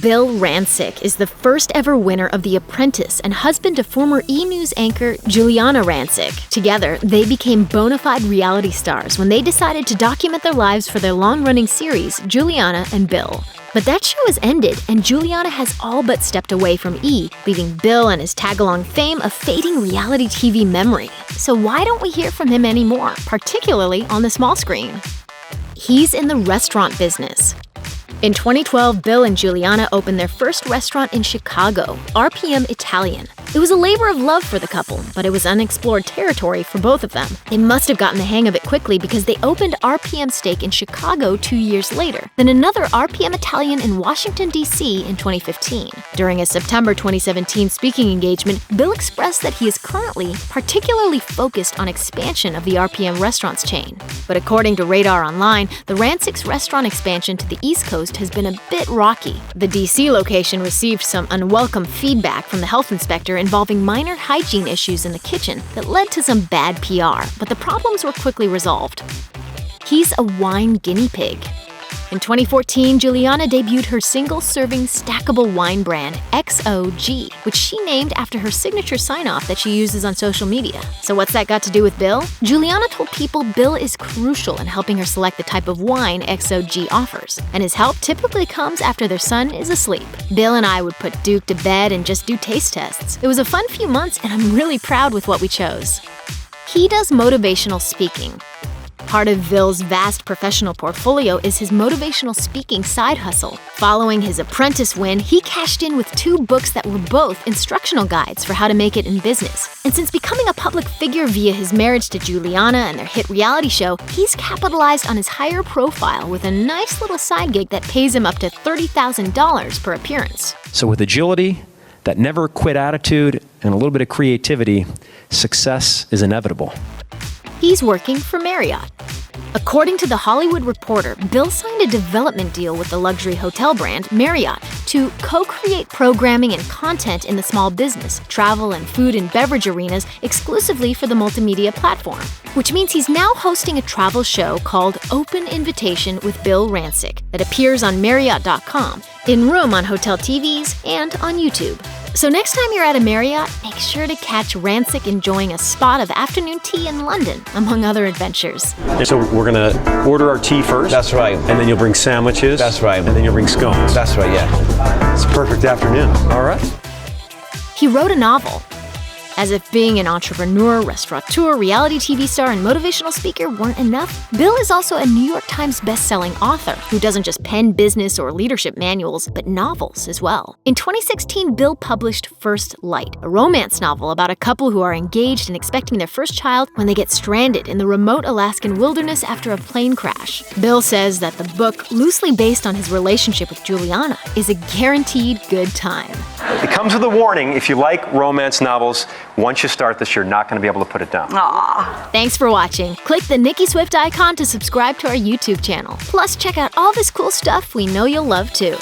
Bill Rancic is the first ever winner of The Apprentice and husband to former E! News anchor Giuliana Rancic. Together, they became bona fide reality stars when they decided to document their lives for their long-running series, Giuliana and Bill. But that show has ended, and Giuliana has all but stepped away from E!, leaving Bill and his tag-along fame a fading reality TV memory. So why don't we hear from him anymore, particularly on the small screen? He's in the restaurant business. In 2012, Bill and Giuliana opened their first restaurant in Chicago, RPM Italian. It was a labor of love for the couple, but it was unexplored territory for both of them. They must have gotten the hang of it quickly because they opened RPM Steak in Chicago 2 years later, then another RPM Italian in Washington, D.C. in 2015. During a September 2017 speaking engagement, Bill expressed that he is currently particularly focused on expansion of the RPM restaurants chain. But according to Radar Online, the Rancic's restaurant expansion to the East Coast has been a bit rocky. The DC location received some unwelcome feedback from the health inspector involving minor hygiene issues in the kitchen that led to some bad PR, but the problems were quickly resolved. He's a wine guinea pig. In 2014, Giuliana debuted her single-serving stackable wine brand, XOG, which she named after her signature sign-off that she uses on social media. So what's that got to do with Bill? Giuliana told People Bill is crucial in helping her select the type of wine XOG offers, and his help typically comes after their son is asleep. Bill and I would put Duke to bed and just do taste tests. It was a fun few months, and I'm really proud with what we chose. He does motivational speaking. Part of Bill's vast professional portfolio is his motivational speaking side hustle. Following his Apprentice win, he cashed in with 2 books that were both instructional guides for how to make it in business. And since becoming a public figure via his marriage to Giuliana and their hit reality show, he's capitalized on his higher profile with a nice little side gig that pays him up to $30,000 per appearance. So with agility, that never quit attitude, and a little bit of creativity, success is inevitable. He's working for Marriott. According to The Hollywood Reporter, Bill signed a development deal with the luxury hotel brand Marriott to co-create programming and content in the small business, travel, and food and beverage arenas exclusively for the multimedia platform, which means he's now hosting a travel show called Open Invitation with Bill Rancic that appears on Marriott.com, in room on hotel TVs, and on YouTube. So next time you're at a Marriott, make sure to catch Rancic enjoying a spot of afternoon tea in London, among other adventures. So we're gonna order our tea first. That's right. And then you'll bring sandwiches. That's right. And then you'll bring scones. That's right, yeah. It's a perfect afternoon. All right. He wrote a novel. As if being an entrepreneur, restaurateur, reality TV star, and motivational speaker weren't enough, Bill is also a New York Times best-selling author who doesn't just pen business or leadership manuals, but novels as well. In 2016, Bill published First Light, a romance novel about a couple who are engaged and expecting their first child when they get stranded in the remote Alaskan wilderness after a plane crash. Bill says that the book, loosely based on his relationship with Giuliana, is a guaranteed good time. It comes with a warning. If you like romance novels, once you start this, you're not going to be able to put it down. Aww. Thanks for watching. Click the Nicki Swift icon to subscribe to our YouTube channel. Plus, check out all this cool stuff we know you'll love too.